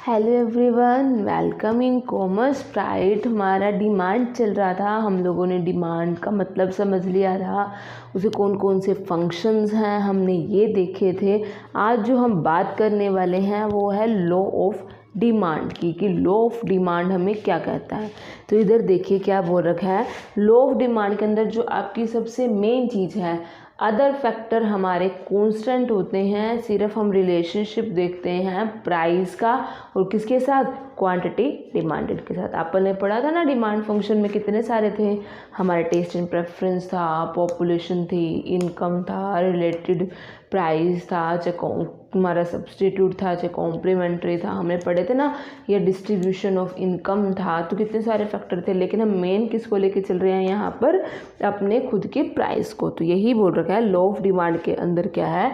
Hello everyone, welcome in commerce pride. हमारा demand चल रहा था। हम लोगों ने डिमांड का मतलब समझ लिया था, उसे कौन कौन से फंक्शंस हैं हमने ये देखे थे। आज जो हम बात करने वाले हैं वो है लॉ ऑफ डिमांड की, कि लॉ ऑफ डिमांड हमें क्या कहता है। तो इधर देखिए क्या बोल रखा है। लॉ ऑफ डिमांड के अंदर जो आपकी सबसे मेन चीज़ है, अदर फैक्टर हमारे कांस्टेंट होते हैं। सिर्फ हम रिलेशनशिप देखते हैं प्राइस का और किसके साथ, क्वांटिटी डिमांडेड के साथ। अपन ने पढ़ा था ना, डिमांड फंक्शन में कितने सारे थे हमारे। टेस्ट एंड प्रेफरेंस था, पॉपुलेशन थी, इनकम था, रिलेटेड प्राइस था, चाहे हमारा सब्सटीट्यूट था, चाहे कॉम्प्लीमेंट्री था, हमने पढ़े थे ना। या डिस्ट्रीब्यूशन ऑफ इनकम था। तो कितने सारे फैक्टर थे, लेकिन हम मेन किसको लेके चल रहे हैं यहाँ पर, अपने खुद के प्राइस को। तो यही बोल रखा है लॉ ऑफ डिमांड के अंदर क्या है,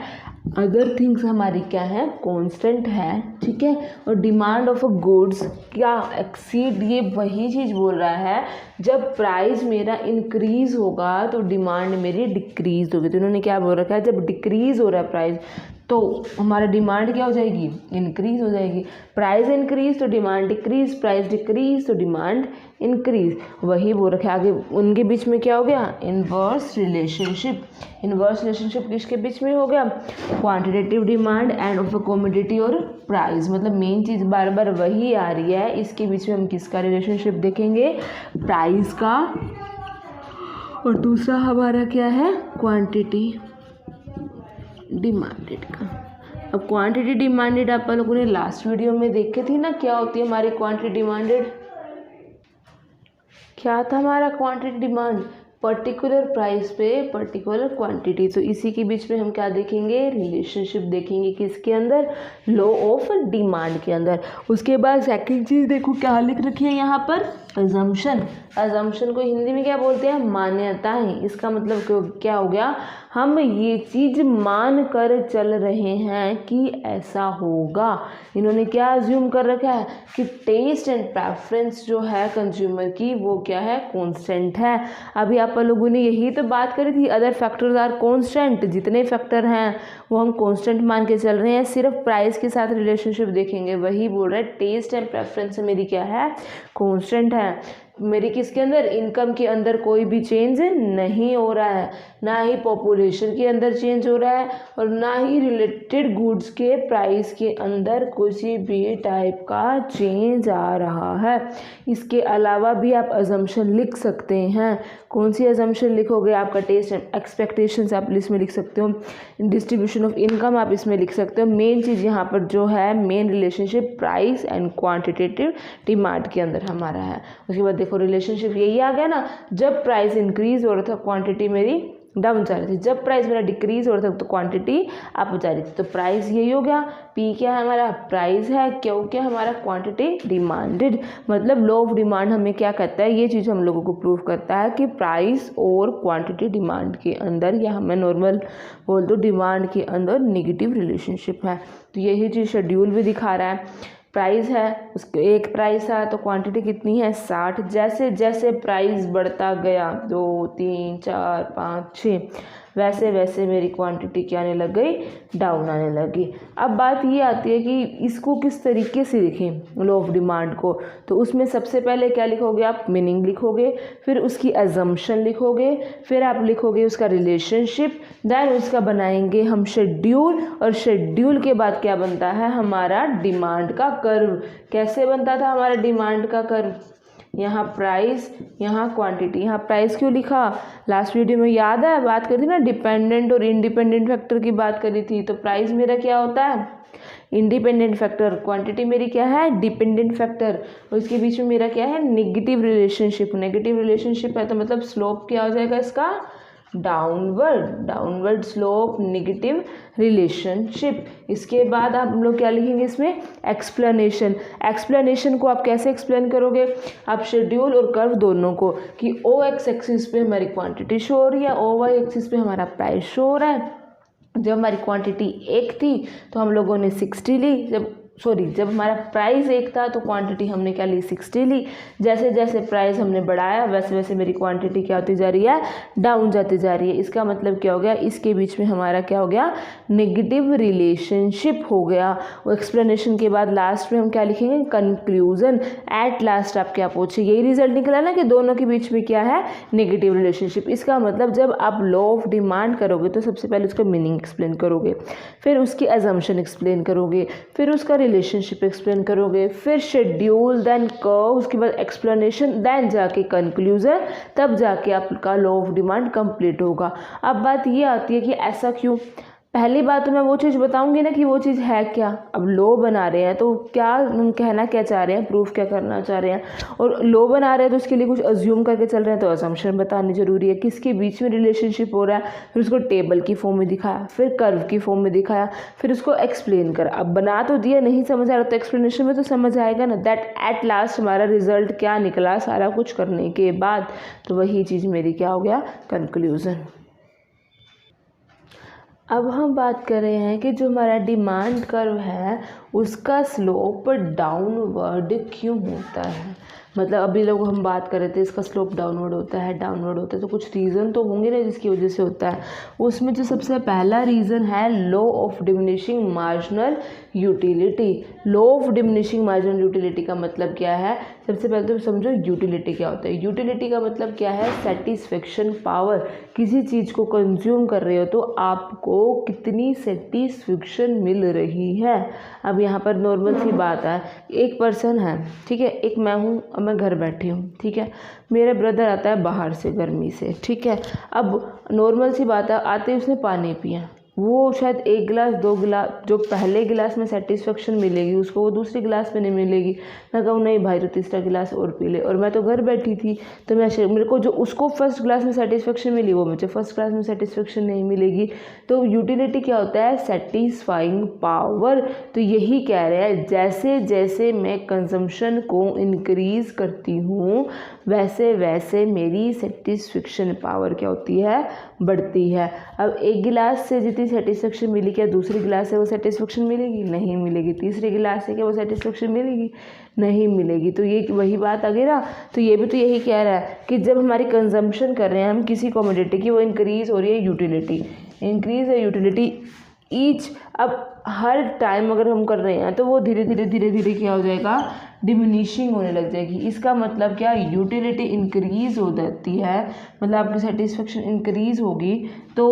अदर थिंग्स हमारी क्या है, कांस्टेंट है, ठीक है। और डिमांड ऑफ अ गुड्स क्या एक्सीड, ये वही चीज़ बोल रहा है जब प्राइस मेरा इंक्रीज होगा तो डिमांड मेरी डिक्रीज होगी। तो इन्होंने क्या बोल रखा है, जब डिक्रीज हो रहा है प्राइस तो हमारा डिमांड क्या हो जाएगी, इंक्रीज हो जाएगी। प्राइस इंक्रीज तो डिमांड डिक्रीज, प्राइस डिक्रीज तो डिमांड इंक्रीज। वही बोल रखा है आगे, उनके बीच में क्या हो गया, इन्वर्स रिलेशनशिप। इन्वर्स रिलेशनशिप किसके बीच में हो गया, quantitative demand end of a commodity और प्राइस। मतलब मेन चीज़ बार बार वही आ रही है। इसके बीच में हम किसका रिलेशनशिप देखेंगे, प्राइस का, और दूसरा हमारा क्या है, क्वांटिटी डिमांडेड का। अब क्वांटिटी डिमांडेड आप लोगों ने लास्ट वीडियो में देखे थी ना, क्या होती है हमारी क्वांटिटी डिमांडेड। क्या था हमारा क्वांटिटी डिमांड, पर्टिकुलर प्राइस पे पर्टिकुलर क्वांटिटी। तो इसी के बीच में हम क्या देखेंगे, रिलेशनशिप देखेंगे किसके अंदर, लॉ ऑफ डिमांड के अंदर। उसके बाद सेकंड चीज़ देखो क्या लिख रखी है यहाँ पर, अजम्पशन। अजम्पशन को हिंदी में क्या बोलते हैं, मान्यताएं। इसका मतलब क्या हो गया, हम ये चीज़ मान कर चल रहे हैं कि ऐसा होगा। इन्होंने क्या अज्यूम कर रखा है कि टेस्ट एंड प्रेफरेंस जो है कंज्यूमर की वो क्या है, कांस्टेंट है। अभी आप लोगों ने यही तो बात करी थी, अदर फैक्टर्स आर कांस्टेंट। जितने फैक्टर हैं वो हम कांस्टेंट मान के चल रहे हैं, सिर्फ प्राइस के साथ रिलेशनशिप देखेंगे। वही बोल रहे हैं टेस्ट एंड प्रेफरेंस मेरी क्या है, कांस्टेंट है। मेरी किसके अंदर, इनकम के अंदर कोई भी चेंज नहीं हो रहा है, ना ही पॉपुलेशन के अंदर चेंज हो रहा है, और ना ही रिलेटेड गुड्स के प्राइस के अंदर किसी भी टाइप का चेंज आ रहा है। इसके अलावा भी आप अजम्पशन लिख सकते हैं। कौन सी अजम्पशन लिखोगे, आपका टेस्ट एंड एक्सपेक्टेशंस आप इसमें लिख सकते हो, डिस्ट्रीब्यूशन ऑफ इनकम आप इसमें लिख सकते हो। मेन चीज़ यहाँ पर जो है, main relationship price and quantitative demand के अंदर हमारा है। उसके बाद देखो रिलेशनशिप यही आ गया ना, जब प्राइस इंक्रीज हो रहा था क्वांटिटी मेरी डाउन जा रही थी, जब प्राइस मेरा डिक्रीज हो रहा था तो क्वांटिटी अप जा रही थी। तो प्राइस यही हो गया, पी क्या है हमारा, प्राइस है, क्योंकि हमारा क्वांटिटी डिमांडेड। मतलब लॉ ऑफ डिमांड हमें क्या कहता है, ये चीज़ हम लोगों को प्रूव करता है कि प्राइस और क्वांटिटी डिमांड के अंदर, या हमें नॉर्मल बोल दो डिमांड के अंदर नेगेटिव रिलेशनशिप है। तो यही चीज़ शेड्यूल भी दिखा रहा है। प्राइस है, उसके एक प्राइस है तो क्वांटिटी कितनी है, 60। जैसे जैसे प्राइस बढ़ता गया 2 3 4 5 6, वैसे वैसे मेरी क्वांटिटी क्या आने लग गई, डाउन आने लगी। अब बात ये आती है कि इसको किस तरीके से लिखें लॉ ऑफ डिमांड को। तो उसमें सबसे पहले क्या लिखोगे आप, मीनिंग लिखोगे, फिर उसकी अजम्पशन लिखोगे, फिर आप लिखोगे उसका रिलेशनशिप, देन उसका बनाएंगे हम शेड्यूल, और शेड्यूल के बाद क्या बनता है हमारा डिमांड का कर्व। कैसे बनता था हमारा डिमांड का कर्व, यहाँ प्राइस, यहाँ क्वांटिटी। यहाँ प्राइस क्यों लिखा, लास्ट वीडियो में याद है बात करी थी ना, डिपेंडेंट और इंडिपेंडेंट फैक्टर की बात करी थी। तो प्राइस मेरा क्या होता है, इंडिपेंडेंट फैक्टर, क्वांटिटी मेरी क्या है, डिपेंडेंट फैक्टर, और इसके बीच में मेरा क्या है, नेगेटिव रिलेशनशिप। नेगेटिव रिलेशनशिप है तो मतलब स्लोप क्या हो जाएगा इसका, downward, downward slope, negative relationship. इसके बाद आप लोग क्या लिखेंगे इसमें, एक्सप्लेनेशन। एक्सप्लेनेशन को आप कैसे एक्सप्लेन करोगे, आप शेड्यूल और कर्व दोनों को, कि ओ एक्स एक्सिस पे हमारी क्वांटिटी शो हो रही है, ओ वाई एक्सिस पे हमारा प्राइस शो हो रहा है। जब हमारी क्वांटिटी 1 थी तो हम लोगों ने 60 ली, जब सॉरी जब हमारा प्राइस 1 था तो क्वांटिटी हमने क्या ली 60 ली। जैसे जैसे प्राइस हमने बढ़ाया वैसे वैसे मेरी क्वांटिटी क्या होती जा रही है, डाउन जाती जा रही है। इसका मतलब क्या हो गया, इसके बीच में हमारा क्या हो गया, नेगेटिव रिलेशनशिप हो गया। वो एक्सप्लेनेशन के बाद लास्ट में हम क्या लिखेंगे, कंक्लूजन। एट लास्ट आप क्या पूछे, यही रिजल्ट निकला ना कि दोनों के बीच में क्या है, नेगेटिव रिलेशनशिप। इसका मतलब जब आप लॉ ऑफ डिमांड करोगे तो सबसे पहले उसका मीनिंग एक्सप्लेन करोगे, फिर उसकी अजम्पशन एक्सप्लेन करोगे, फिर उसका रिलेशनशिप एक्सप्लेन करोगे, फिर शेड्यूल, देन कर्व, उसके बाद एक्सप्लेनेशन, देन जाके कंक्लूजन, तब जाके आपका लॉ ऑफ डिमांड कंप्लीट होगा। अब बात ये आती है कि ऐसा क्यों। पहली बात तो मैं वो चीज़ बताऊंगी ना कि वो चीज़ है क्या। अब लो बना रहे हैं तो क्या हम कहना क्या चाह रहे हैं, प्रूफ क्या करना चाह रहे हैं, और लो बना रहे हैं तो उसके लिए कुछ अज्यूम करके चल रहे हैं तो असम्पशन बतानी जरूरी है, किसके बीच में रिलेशनशिप हो रहा है। फिर उसको टेबल की फॉर्म में दिखाया, फिर कर्व की फॉर्म में दिखाया, फिर उसको एक्सप्लेन करा। अब बना तो दिया, नहीं समझ आ रहा तो एक्सप्लेनेशन में तो समझ आएगा ना। दैट एट लास्ट हमारा रिजल्ट क्या निकला सारा कुछ करने के बाद, तो वही चीज़ मेरी क्या हो गया, कंक्लूजन। अब हम बात कर रहे हैं कि जो हमारा डिमांड कर्व है उसका स्लोप डाउनवर्ड क्यों होता है। मतलब अभी लोग हम बात कर रहे थे इसका स्लोप डाउनवर्ड होता है, तो कुछ रीज़न तो होंगे ना जिसकी वजह से होता है। उसमें जो सबसे पहला रीज़न है law of diminishing marginal utility. Law of diminishing marginal utility का मतलब क्या है, सबसे पहले तो समझो यूटिलिटी क्या होता है। यूटिलिटी का मतलब क्या है, सेटिस्फेक्शन पावर। किसी चीज़ को कंज्यूम कर रहे हो तो आपको कितनी सेटिस्फेक्शन मिल रही है। अब यहाँ पर नॉर्मल सी बात है, एक पर्सन है, ठीक है, एक मैं हूँ, अब मैं घर बैठी हूँ, ठीक है, मेरा ब्रदर आता है बाहर से गर्मी से, ठीक है। अब नॉर्मल सी बात है, आते ही उसने पानी पिया, वो शायद 1 गिलास 2 गिलास, जो पहले गिलास में सेटिस्फेक्शन मिलेगी उसको वो दूसरी गिलास में नहीं मिलेगी। मैं कहूँ नहीं भाई तो तीसरा गिलास और पी ले, और मैं तो घर बैठी थी तो मेरे को जो उसको फर्स्ट ग्लास में सेटिस्फेक्शन मिली वो मुझे फर्स्ट क्लास में सेटिस्फेक्शन नहीं मिलेगी। तो यूटिलिटी क्या होता है, सेटिस्फाइंग पावर। तो यही कह रहे हैं जैसे जैसे मैं कंजम्पशन को इंक्रीज करती हूँ वैसे वैसे मेरी सेटिस्फेक्शन पावर क्या होती है, बढ़ती है। अब 1 गिलास से जितनी सेटिस्फेक्शन मिली क्या दूसरी गिलास से वो सेटिस्फेक्शन मिलेगी, नहीं मिलेगी। तीसरी गिलास से क्या वो सेटिस्फेक्शन मिलेगी, नहीं मिलेगी। तो ये वही बात आ गई ना। तो ये भी तो यही कह रहा है कि जब हमारी कंजम्पशन कर रहे हैं हम किसी कमोडिटी की, वो इंक्रीज हो रही है यूटिलिटी, इंक्रीज है यूटिलिटी ईच। अब हर टाइम अगर हम कर रहे हैं तो वो धीरे धीरे क्या हो जाएगा, डिमिनिशिंग होने लग जाएगी। इसका मतलब क्या, यूटिलिटी इंक्रीज हो जाती है, मतलब आपकी सेटिस्फेक्शन इंक्रीज होगी। तो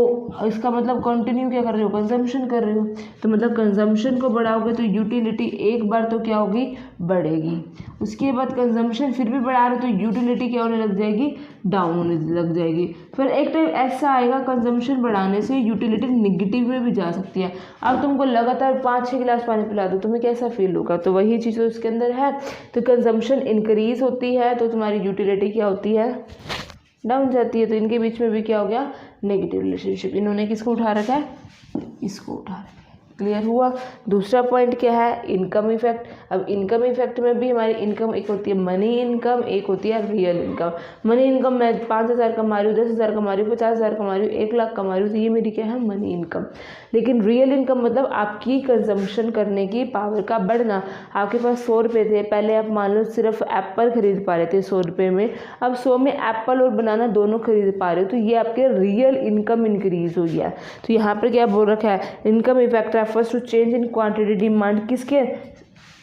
इसका मतलब कंटिन्यू क्या कर रहे हो, कंजम्पशन कर रहे हो, तो मतलब कंजम्पशन को बढ़ाओगे तो यूटिलिटी एक बार तो क्या होगी, बढ़ेगी। उसके बाद कंजम्पशन फिर भी बढ़ा रहे हो तो यूटिलिटी क्या होने लग जाएगी, डाउन होने लग जाएगी। फिर एक टाइम ऐसा आएगा कंजम्पशन बढ़ाने से यूटिलिटी निगेटिव में भी जा सकती है। अब तुमको लगातार 5-6 गिलास पानी पिला दो, तुम्हें कैसा फील होगा। तो वही चीज़ तो उसके अंदर है। तो कंजम्पशन इंक्रीज होती है तो तुम्हारी यूटिलिटी क्या होती है, डाउन जाती है। तो इनके बीच में भी क्या हो गया, नेगेटिव रिलेशनशिप। इन्होंने किसको उठा रखा है, इसको उठा रखा है। क्लियर हुआ। दूसरा पॉइंट क्या है, इनकम इफेक्ट। अब इनकम इफेक्ट में भी हमारी इनकम एक होती है मनी इनकम, एक होती है रियल इनकम। मनी इनकम मैं 5,000 कमा रही हूँ, 10,000 कमा रही हूँ, 50,000 कमा रही हूँ, 1 लाख कमा रही हूँ, तो ये मेरी क्या है, मनी इनकम। लेकिन रियल इनकम मतलब आपकी कंजम्पशन करने की पावर का बढ़ना। आपके पास 100 रुपये थे, पहले आप मान लो सिर्फ एप्पल खरीद पा रहे थे 100 रुपये में, अब 100 में एप्पल और बनाना दोनों खरीद पा रहे हो, तो ये आपके रियल इनकम इंक्रीज हो गया। तो यहाँ पर क्या बोल रखा है, income effect refers to change in quantity demand, किसके,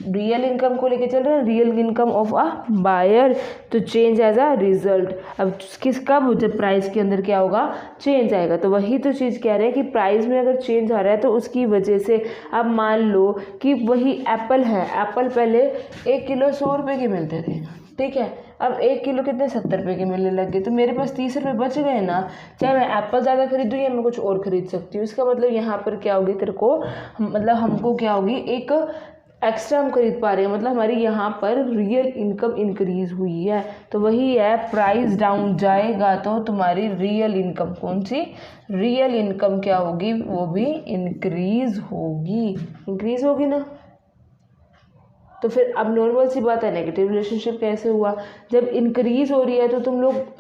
रियल इनकम को लेके चल रहे हैं, real income of a buyer, तो चेंज एज अ रिजल्ट। अब किस कब, जब प्राइस के अंदर क्या होगा, चेंज आएगा। तो वही तो चीज़ कह रहे हैं कि प्राइस में अगर चेंज आ रहा है तो उसकी वजह से अब मान लो कि वही एप्पल है, एप्पल पहले 1 किलो 100 रुपये के मिलते थे, ठीक है, अब 1 किलो कितने 70 रुपये के मिलने लग गए, तो मेरे पास 30 रुपये बच गए ना। चाहे मैं एप्पल ज़्यादा खरीदूँ या मैं कुछ और खरीद सकती हूँ। इसका मतलब यहाँ पर क्या होगी, तेरे को मतलब हमको क्या होगी, एक एक्स्ट्रा हम खरीद पा रहे हैं, मतलब हमारी यहाँ पर रियल इनकम इंक्रीज हुई है। तो वही है, प्राइस डाउन जाएगा तो तुम्हारी रियल इनकम कौन सी, रियल इनकम क्या होगी, वो भी इंक्रीज होगी, इंक्रीज होगी ना। तो फिर अब नॉर्मल सी बात है, नेगेटिव रिलेशनशिप कैसे हुआ? जब इंक्रीज़ हो रही है तो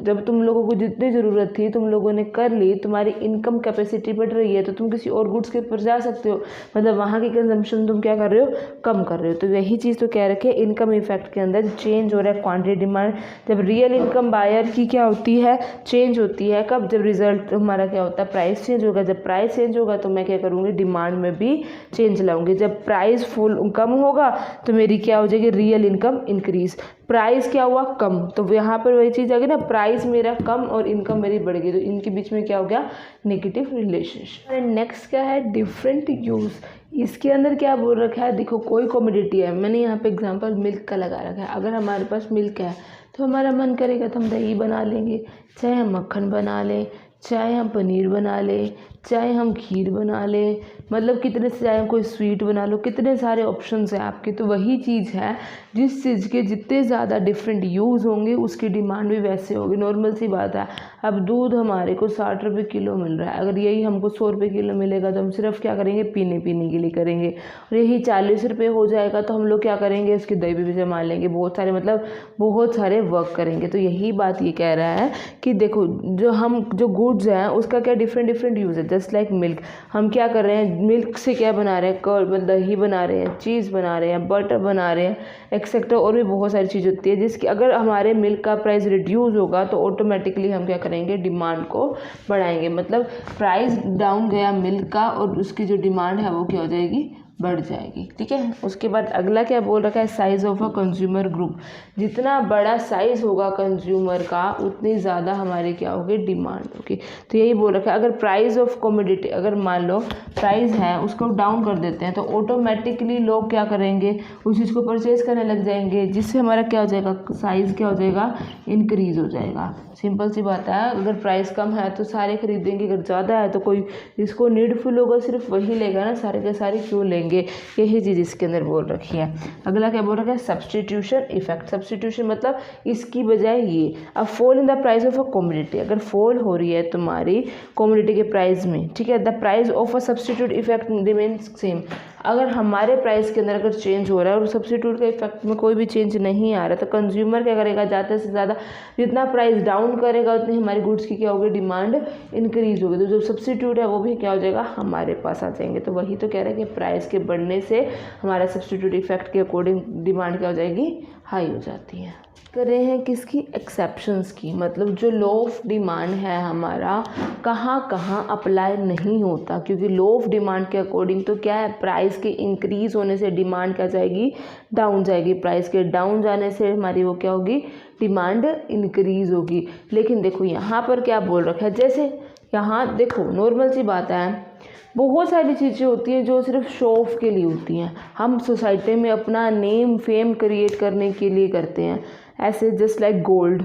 जब तुम लोगों को जितनी ज़रूरत थी तुम लोगों ने कर ली, तुम्हारी इनकम कैपेसिटी बढ़ रही है, तो तुम किसी और गुड्स के ऊपर जा सकते हो, मतलब वहाँ की कंजम्पशन तुम क्या कर रहे हो, कम कर रहे हो। तो यही चीज़ तो कह रखे इनकम इफेक्ट के अंदर चेंज हो रहा है क्वांटिटी डिमांड। जब रियल इनकम बायर की क्या होती है, चेंज होती है, कब? जब रिजल्ट हमारा क्या होता है, प्राइस चेंज होगा। जब प्राइस चेंज होगा तो मैं क्या करूँगी, डिमांड में भी चेंज लाऊंगी। जब प्राइस फुल कम होगा तो मेरी क्या हो जाएगी, रियल इनकम इंक्रीज। प्राइस क्या हुआ, कम, तो यहाँ पर वही चीज़ आ गई ना, प्राइस मेरा कम और इनकम मेरी बढ़ गई, तो इनके बीच में क्या हो गया, नेगेटिव रिलेशनशिप। एंड नेक्स्ट क्या है, डिफरेंट यूज़। इसके अंदर क्या बोल रखा है, देखो कोई कमोडिटी है, मैंने यहाँ पे एग्जांपल मिल्क का लगा रखा है। अगर हमारे पास मिल्क है तो हमारा मन करेगा तो हम दही बना लेंगे, चाहे हम मक्खन बना लें, चाहे हम पनीर बना लें, चाहे हम खीर बना लें, मतलब कितने से, चाहे कोई स्वीट बना लो, कितने सारे ऑप्शंस हैं आपके। तो वही चीज़ है, जिस चीज़ के जितने ज़्यादा डिफरेंट यूज़ होंगे उसकी डिमांड भी वैसे होगी। नॉर्मल सी बात है, अब दूध हमारे को 60 रुपये किलो मिल रहा है, अगर यही हमको 100 रुपये किलो मिलेगा तो हम सिर्फ क्या करेंगे, पीने के लिए करेंगे। और यही 40 रुपये हो जाएगा तो हम लोग क्या करेंगे, उसकी दही भी जमा लेंगे, बहुत सारे, मतलब बहुत सारे वर्क करेंगे। तो यही बात ये कह रहा है कि देखो जो गुड्स हैं उसका क्या डिफरेंट यूज़ है। जस्ट लाइक मिल्क, हम क्या कर रहे हैं, मिल्क से क्या बना रहे हैं, कर्ड, दही बना रहे हैं, चीज़ बना रहे हैं, बटर बना रहे हैं, एक्सेट्रा, और भी बहुत सारी चीज़ होती है जिसकी अगर हमारे मिल्क का प्राइस रिड्यूस होगा तो ऑटोमेटिकली हम क्या करेंगे, डिमांड को बढ़ाएंगे। मतलब प्राइस डाउन गया मिल्क का और उसकी जो डिमांड है वो क्या हो जाएगी, बढ़ जाएगी। ठीक है, उसके बाद अगला क्या बोल रखा है, size of a consumer group. जितना बड़ा साइज़ होगा कंज्यूमर का उतनी ज़्यादा हमारी क्या होगी, डिमांड होगी। तो यही बोल रखा है, अगर प्राइस ऑफ कमोडिटी, अगर मान लो प्राइस है उसको डाउन कर देते हैं तो ऑटोमेटिकली लोग क्या करेंगे, उस चीज़ को परचेज करने लग जाएंगे, जिससे हमारा क्या हो जाएगा, साइज़ क्या हो जाएगा, इंक्रीज हो जाएगा। सिंपल सी बात है, अगर प्राइस कम है तो सारे खरीदेंगे, अगर ज़्यादा है तो कोई जिसको नीडफुल होगा सिर्फ वही लेगा ना, सारे के सारे क्यों लेंगे। यही चीज़ इसके अंदर बोल रखी है। अगला क्या बोल रखा है, सब्सटीट्यूशन इफेक्ट। सब्सटीट्यूशन मतलब इसकी बजाय ये, अब fall in the price of a commodity, अगर फॉल हो रही है तुम्हारी कमोडिटी के प्राइस में, ठीक है, the price of a substitute effect remains same. अगर हमारे प्राइस के अंदर अगर चेंज हो रहा है और सब्सटीट्यूट के इफेक्ट में कोई भी चेंज नहीं आ रहा तो कंज्यूमर क्या करेगा, ज़्यादा से ज़्यादा जितना प्राइस डाउन करेगा उतनी हमारी गुड्स की क्या होगी, डिमांड इंक्रीज होगी। तो जो सब्सटीट्यूट है वो भी क्या हो जाएगा, हमारे पास आ जाएंगे। तो वही तो कह रहे हैं कि प्राइस के बढ़ने से हमारा सब्सटीट्यूट इफेक्ट के अकॉर्डिंग डिमांड क्या हो जाएगी, हाई हो जाती है। कर रहे हैं किसकी, एक्सेप्शंस की, मतलब जो लॉ ऑफ डिमांड है हमारा कहाँ कहाँ अप्लाई नहीं होता, क्योंकि लॉ ऑफ डिमांड के अकॉर्डिंग तो क्या है, प्राइस के इंक्रीज होने से डिमांड क्या जाएगी, डाउन जाएगी, प्राइस के डाउन जाने से हमारी वो क्या होगी, डिमांड इंक्रीज होगी। लेकिन देखो यहाँ पर क्या बोल रखा है, जैसे यहाँ देखो नॉर्मल सी बात है, बहुत सारी चीज़ें होती हैं जो सिर्फ शो ऑफ के लिए होती हैं, हम सोसाइटी में अपना नेम फेम क्रिएट करने के लिए करते हैं। ऐसे just like gold,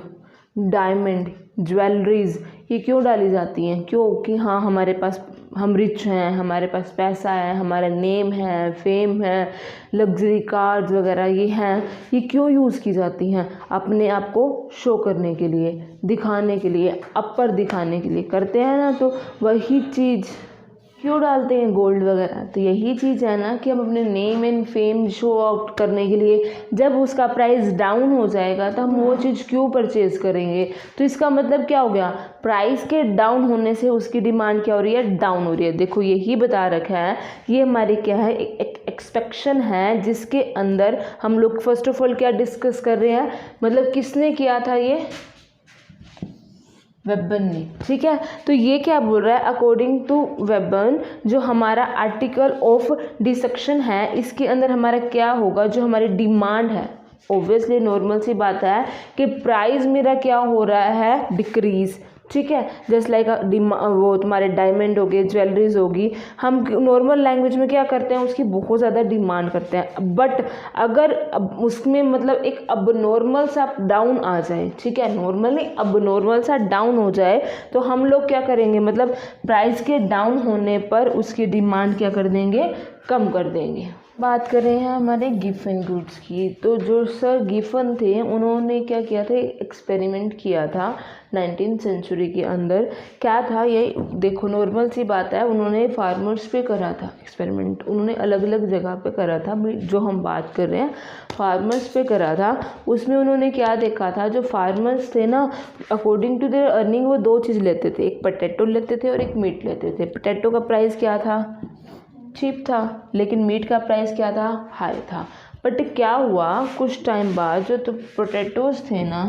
diamond, jewelleries, ये क्यों डाली जाती हैं, क्यों कि हाँ हमारे पास, हम रिच हैं, हमारे पास पैसा है, हमारा नेम है, फेम है, लग्जरी कार्स वगैरह ये हैं, ये क्यों यूज़ की जाती हैं, अपने आप को शो करने के लिए, दिखाने के लिए, अपर दिखाने के लिए करते हैं ना। तो वही चीज़ क्यों डालते हैं गोल्ड वगैरह, तो यही चीज़ है ना कि हम अपने name and fame show out करने के लिए, जब उसका प्राइस डाउन हो जाएगा तो हम वो चीज़ क्यों परचेज़ करेंगे। तो इसका मतलब क्या हो गया, प्राइस के डाउन होने से उसकी डिमांड क्या हो रही है, डाउन हो रही है। देखो यही बता रखा है, ये हमारी क्या है, एक एक्सपेक्शन है जिसके अंदर हम लोग फर्स्ट ऑफ ऑल क्या डिस्कस कर रहे हैं, मतलब किसने किया था, ये वेबन ने, ठीक है। तो ये क्या बोल रहा है, अकॉर्डिंग टू वेबन, जो हमारा आर्टिकल ऑफ डिसेक्शन है इसके अंदर हमारा क्या होगा, जो हमारी डिमांड है, ऑब्वियसली नॉर्मल सी बात है कि प्राइस मेरा क्या हो रहा है, डिक्रीज, ठीक है। जस्ट लाइक वो तुम्हारे डायमंड हो गए, ज्वेलरीज होगी, हम नॉर्मल लैंग्वेज में क्या करते हैं, उसकी बहुत ज़्यादा डिमांड करते हैं। बट अगर उसमें मतलब एक अब नॉर्मल सा डाउन आ जाए, ठीक है, नॉर्मल नहीं अब नॉर्मल सा डाउन हो जाए तो हम लोग क्या करेंगे, मतलब प्राइस के डाउन होने पर उसकी डिमांड क्या कर देंगे, कम कर देंगे। बात कर रहे हैं हमारे गिफन गुड्स की, तो जो सर गिफन थे उन्होंने क्या किया था, एक्सपेरिमेंट किया था 19th सेंचुरी के अंदर। क्या था ये देखो, नॉर्मल सी बात है, उन्होंने फार्मर्स पे करा था एक्सपेरिमेंट, उन्होंने अलग अलग जगह पे करा था, जो हम बात कर रहे हैं फार्मर्स पे करा था। उसमें उन्होंने क्या देखा था, जो फार्मर्स थे ना, अकॉर्डिंग टू देयर अर्निंग वो दो चीज़ लेते थे, एक पोटैटो लेते थे और एक मीट लेते थे। पोटैटो का प्राइस क्या था, चीप था, लेकिन मीट का प्राइस क्या था, हाई था। बट क्या हुआ, कुछ टाइम बाद जो तो पोटैटोज थे ना,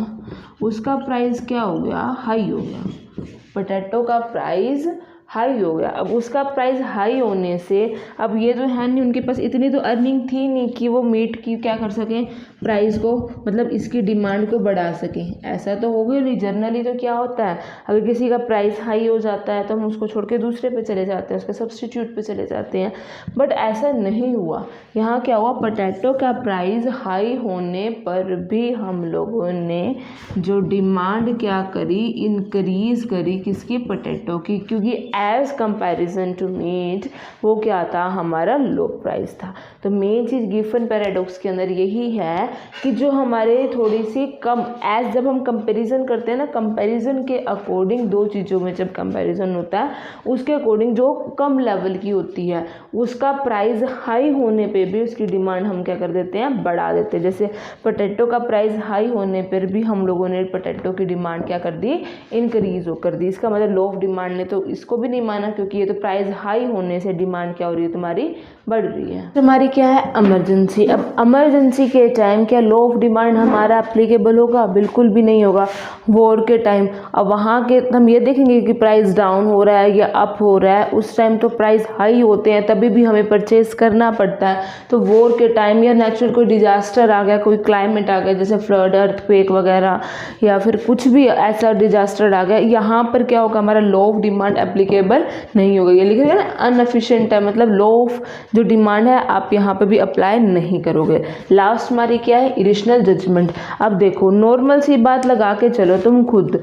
उसका प्राइस क्या हो गया, हाई हो गया। पोटैटो का प्राइस हाई हो गया। अब उसका प्राइस हाई होने से अब ये जो है नहीं, उनके पास इतनी तो अर्निंग थी नहीं कि वो मीट की क्या कर सकें, प्राइस को, मतलब इसकी डिमांड को बढ़ा सकें। ऐसा तो हो गया नहीं। जनरली तो क्या होता है, अगर किसी का प्राइस हाई हो जाता है तो हम उसको छोड़ के दूसरे पे चले जाते हैं, उसके सब्स्टिट्यूट पे चले जाते हैं। बट ऐसा नहीं हुआ। यहाँ क्या हुआ, पोटैटो का प्राइस हाई होने पर भी हम लोगों ने जो डिमांड क्या करी, इंक्रीज करी, किसकी, पोटैटो की, क्योंकि एज कंपैरिजन टू मीट वो क्या था, हमारा लो प्राइस था। तो मेन चीज़ गिफन पैराडॉक्स के अंदर यही है कि जो हमारे थोड़ी सी कम, एज जब हम कंपैरिजन करते हैं ना, कंपैरिजन के अकॉर्डिंग दो चीज़ों में जब कंपैरिजन होता है, उसके अकॉर्डिंग जो कम लेवल की होती है उसका प्राइस हाई होने पे भी उसकी डिमांड हम क्या कर देते हैं, बढ़ा देते हैं। जैसे पोटैटो का प्राइस हाई होने पर भी हम लोगों ने पोटैटो की डिमांड क्या कर दी, इंक्रीज कर दी। इसका मतलब लो ऑफ डिमांड ने तो इसको भी नहीं माना, क्योंकि ये तो प्राइस हाई होने से डिमांड क्या हो रही है, तुम्हारी बढ़ रही है। तुम्हारी क्या है, इमरजेंसी। अब इमरजेंसी के टाइम क्या लो ऑफ डिमांड हमारा एप्लीकेबल होगा, बिल्कुल भी नहीं होगा। वॉर के टाइम अब वहाँ के हम ये देखेंगे कि प्राइस डाउन हो रहा है या अप हो रहा है, उस टाइम तो प्राइस हाई होते हैं, तभी भी हमें परचेज करना पड़ता है। तो वॉर के टाइम या नेचुरल कोई डिजास्टर आ गया, कोई क्लाइमेट आ गया, जैसे फ्लड, अर्थक्वेक वगैरह, या फिर कुछ भी ऐसा डिजास्टर आ गया, यहाँ पर क्या होगा, हमारा लो ऑफ डिमांड एप्लीकेबल नहीं होगा। ये लिखेगा ना, अनएफिशिएंट है, मतलब लो ऑफ जो डिमांड है आप यहाँ पे भी अप्लाई नहीं करोगे। लास्ट हमारी क्या है, इरेशनल जजमेंट। अब देखो, नॉर्मल सी बात लगा के चलो, तुम खुद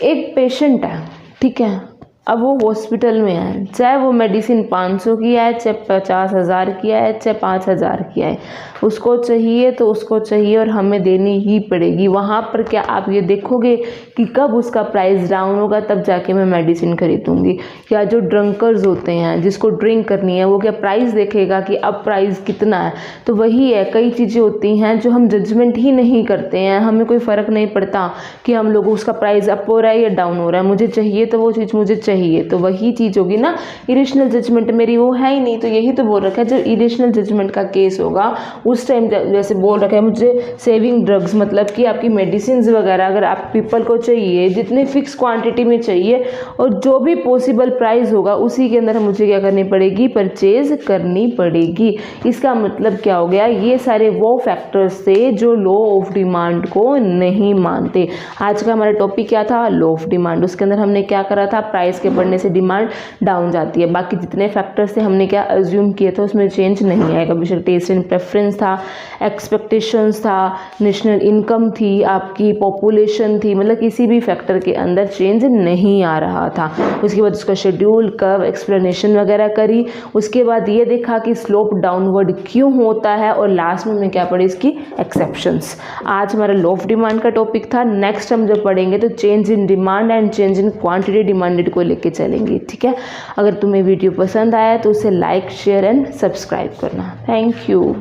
एक पेशेंट है, ठीक है, अब वो हॉस्पिटल में है, चाहे वो मेडिसिन 500 की है, चाहे 50,000 की है, चाहे 5,000 की है, उसको चाहिए तो उसको चाहिए और हमें देनी ही पड़ेगी। वहाँ पर क्या आप ये देखोगे कि कब उसका प्राइस डाउन होगा, तब जाके मैं मेडिसिन खरीदूँगी। या जो ड्रंकर्स होते हैं, जिसको ड्रिंक करनी है, वो क्या प्राइस देखेगा कि अब प्राइस कितना है। तो वही है, कई चीज़ें होती हैं जो हम जजमेंट ही नहीं करते हैं, हमें कोई फ़र्क नहीं पड़ता कि हम लोग उसका प्राइस अप हो रहा है या डाउन हो रहा है, मुझे चाहिए तो वो चीज़ मुझे चाहिए। तो वही चीज़ होगी ना, इरेशनल जजमेंट मेरी वो है ही नहीं। तो यही तो बोल रखा है, जो इरेशनल जजमेंट का केस होगा उस टाइम, जैसे बोल रखा है मुझे सेविंग ड्रग्स, मतलब कि आपकी मेडिसिन वगैरह अगर आप पीपल को चाहिए, जितने फिक्स क्वांटिटी में चाहिए और जो भी पॉसिबल प्राइस होगा उसी के अंदर मुझे क्या करनी पड़ेगी, परचेज करनी पड़ेगी। इसका मतलब क्या हो गया, ये सारे वो फैक्टर्स थे जो लो ऑफ डिमांड को नहीं मानते। आज का हमारा टॉपिक क्या था, लो ऑफ डिमांड। उसके अंदर हमने क्या करा था, प्राइस के बढ़ने से डिमांड डाउन जाती है। बाकी जितने फैक्टर्स थे हमने क्या अज्यूम किए थे, उसमें चेंज नहीं आएगा। बेशक टेस्ट एंड प्रेफरेंस था, एक्सपेक्टेशंस था, नेशनल इनकम थी, आपकी पॉपुलेशन थी, मतलब किसी भी फैक्टर के अंदर चेंज नहीं आ रहा था। उसके बाद उसका शेड्यूल, कर्व, एक्सप्लेनेशन वगैरह करी। उसके बाद ये देखा कि स्लोप डाउनवर्ड क्यों होता है, और लास्ट में हमने क्या पढ़ी, इसकी एक्सेप्शंस। आज हमारा लो ऑफ डिमांड का टॉपिक था। नेक्स्ट हम जब पढ़ेंगे तो change in demand and change in quantity demanded को लेके चलेंगे, ठीक है। अगर तुम्हें वीडियो पसंद आया तो उसे लाइक, शेयर एंड सब्सक्राइब करना। Thank you.